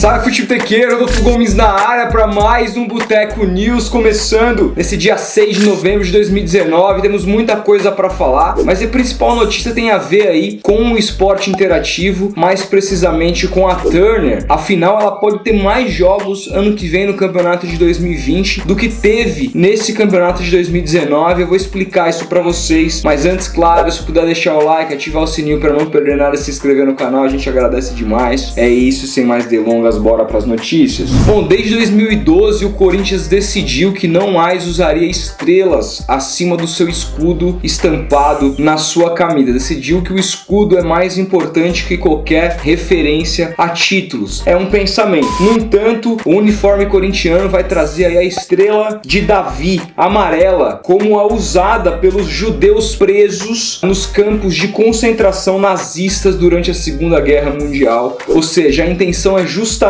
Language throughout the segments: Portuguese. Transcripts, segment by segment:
Salve futequeiro, Rodolfo Gomes na área para mais um Boteco News, começando nesse dia 6 de novembro de 2019. Temos muita coisa para falar, mas a principal notícia tem a ver aí com o esporte interativo, mais precisamente com a Turner. Afinal, ela pode ter mais jogos ano que vem no campeonato de 2020 do que teve nesse campeonato de 2019. Eu vou explicar isso para vocês, mas antes, claro, se puder deixar o like, ativar o sininho para não perder nada e se inscrever no canal, a gente agradece demais. É isso, sem mais delongas, bora para as notícias. Bom, desde 2012 o Corinthians decidiu que não mais usaria estrelas acima do seu escudo estampado na sua camisa. Decidiu que o escudo é mais importante que qualquer referência a títulos. É um pensamento. No entanto, o uniforme corintiano vai trazer aí a estrela de Davi, amarela, como a usada pelos judeus presos nos campos de concentração nazistas durante a Segunda Guerra Mundial. Ou seja, a intenção é justamente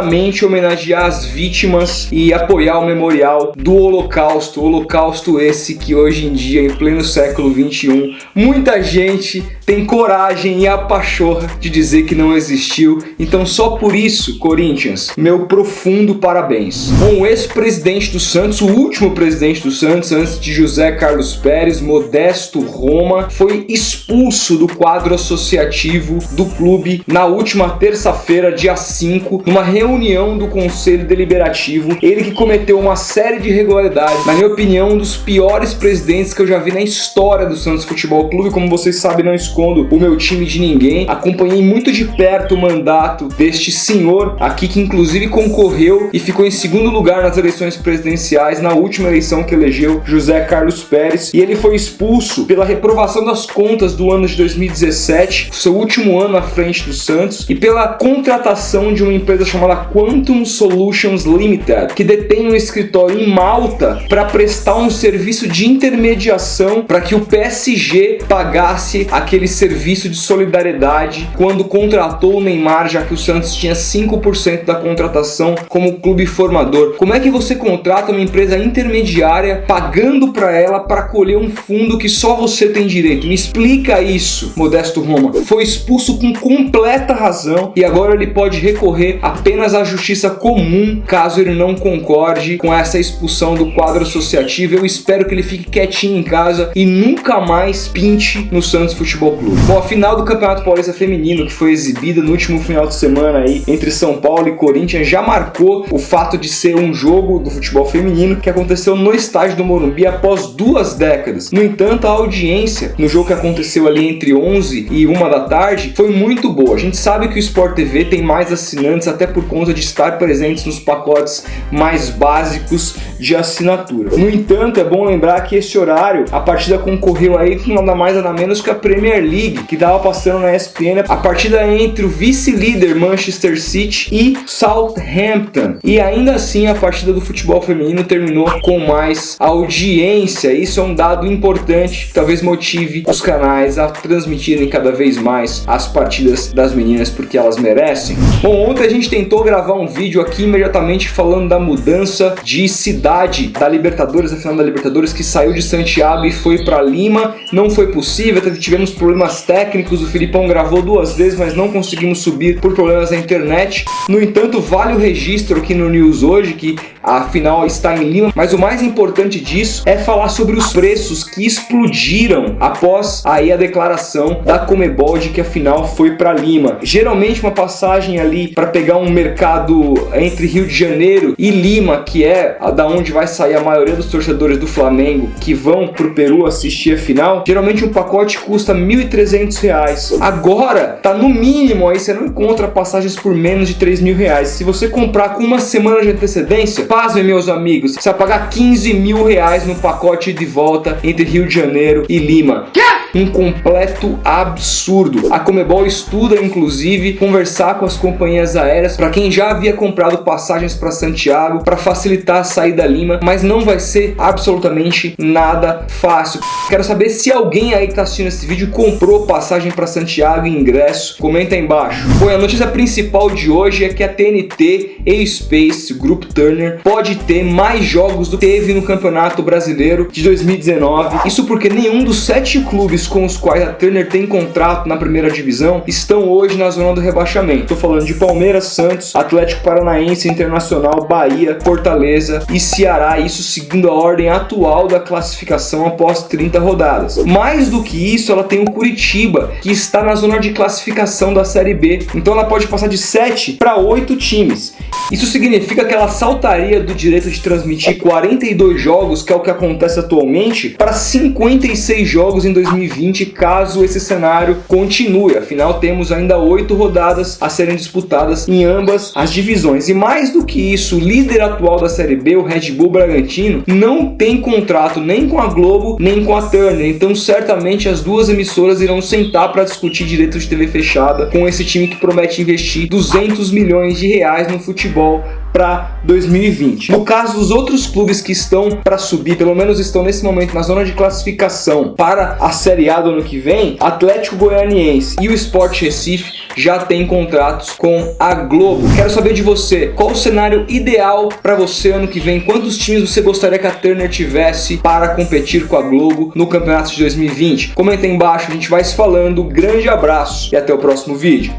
homenagear as vítimas e apoiar o memorial do Holocausto esse que hoje em dia, em pleno século XXI, muita gente tem coragem e a pachorra de dizer que não existiu. Então só por isso, Corinthians, meu profundo parabéns. Bom, o ex-presidente do Santos, o último presidente do Santos, antes de José Carlos Pérez, Modesto Roma, foi expulso do quadro associativo do clube na última terça-feira, dia 5, numa reunião do Conselho Deliberativo. Ele que cometeu uma série de irregularidades, na minha opinião, um dos piores presidentes que eu já vi na história do Santos Futebol Clube. Como vocês sabem, não escondo o meu time de ninguém. Acompanhei muito de perto o mandato deste senhor aqui, que inclusive concorreu e ficou em segundo lugar nas eleições presidenciais na última eleição que elegeu José Carlos Pérez, e ele foi expulso pela reprovação das contas do ano de 2017, seu último ano à frente do Santos, e pela contratação de uma empresa chamada Quantum Solutions Limited, que detém um escritório em Malta para prestar um serviço de intermediação para que o PSG pagasse aquele serviço de solidariedade quando contratou o Neymar, já que o Santos tinha 5% da contratação como clube formador. Como é que você contrata uma empresa intermediária pagando para ela para colher um fundo que só você tem direito? Me explica isso, Modesto Roma. Foi expulso com completa razão e agora ele pode recorrer apenas à justiça comum caso ele não concorde com essa expulsão do quadro associativo. Eu espero que ele fique quietinho em casa e nunca mais pinte no Santos Futebol Clube. Bom, a final do Campeonato Paulista Feminino, que foi exibida no último final de semana aí entre São Paulo e Corinthians, já marcou o fato de ser um jogo do futebol feminino que aconteceu no estádio do Morumbi após 2 décadas. No entanto, a audiência no jogo que aconteceu ali entre 11 e 1 da tarde foi muito boa. A gente sabe que o Sport TV tem mais assinantes até por conta de estar presentes nos pacotes mais básicos de assinatura. No entanto, é bom lembrar que esse horário a partida concorreu aí com nada mais nada menos que a Premier League, que estava passando na ESPN, a partida entre o vice-líder Manchester City e Southampton. E ainda assim a partida do futebol feminino terminou com mais audiência. Isso é um dado importante que talvez motive os canais a transmitirem cada vez mais as partidas das meninas, porque elas merecem. Bom, ontem a gente tentou gravar um vídeo aqui imediatamente falando da mudança de cidade da Libertadores, da final da Libertadores, que saiu de Santiago e foi para Lima. Não foi possível, tivemos problemas técnicos, o Filipão gravou 2 vezes, mas não conseguimos subir por problemas na internet. No entanto, vale o registro aqui no News hoje que a final está em Lima, mas o mais importante disso é falar sobre os preços que explodiram após aí a declaração da Conmebol de que a final foi para Lima. Geralmente uma passagem ali para pegar um mercado entre Rio de Janeiro e Lima, que é da onde vai sair a maioria dos torcedores do Flamengo que vão pro Peru assistir a final, geralmente um pacote custa R$ 1.300. Agora tá no mínimo aí, você não encontra passagens por menos de R$ 3.000. Se você comprar com uma semana de antecedência, pasmem, meus amigos, você vai pagar R$ 15.000 no pacote de volta entre Rio de Janeiro e Lima. Um completo absurdo. A Conmebol estuda, inclusive, conversar com as companhias aéreas para quem já havia comprado passagens para Santiago para facilitar a saída a Lima, mas não vai ser absolutamente nada fácil. Quero saber se alguém aí que está assistindo esse vídeo comprou passagem para Santiago e ingresso. Comenta aí embaixo. Bom, a notícia principal de hoje é que a TNT e Space, Grupo Turner, pode ter mais jogos do que teve no Campeonato Brasileiro de 2019. Isso porque nenhum dos 7 clubes clubes com os quais a Turner tem contrato na primeira divisão estão hoje na zona do rebaixamento. Estou falando de Palmeiras, Santos, Atlético Paranaense, Internacional, Bahia, Fortaleza e Ceará, isso seguindo a ordem atual da classificação após 30 rodadas. Mais do que isso, ela tem o Curitiba, que está na zona de classificação da Série B, então ela pode passar de 7 para 8 times. Isso significa que ela saltaria do direito de transmitir 42 jogos, que é o que acontece atualmente, para 56 jogos em 2020, caso esse cenário continue. Afinal, temos ainda 8 rodadas a serem disputadas em ambas as divisões. E mais do que isso, o líder atual da Série B, o Red Bull Bragantino, não tem contrato nem com a Globo, nem com a Turner. Então, certamente, as duas emissoras irão sentar para discutir direito de TV fechada com esse time que promete investir 200 milhões de reais no futebol para 2020. No caso dos outros clubes que estão para subir, pelo menos estão nesse momento na zona de classificação para a Série A do ano que vem, Atlético Goianiense e o Sport Recife já têm contratos com a Globo. Quero saber de você, qual o cenário ideal para você ano que vem? Quantos times você gostaria que a Turner tivesse para competir com a Globo no campeonato de 2020? Comenta aí embaixo, a gente vai se falando. Grande abraço e até o próximo vídeo.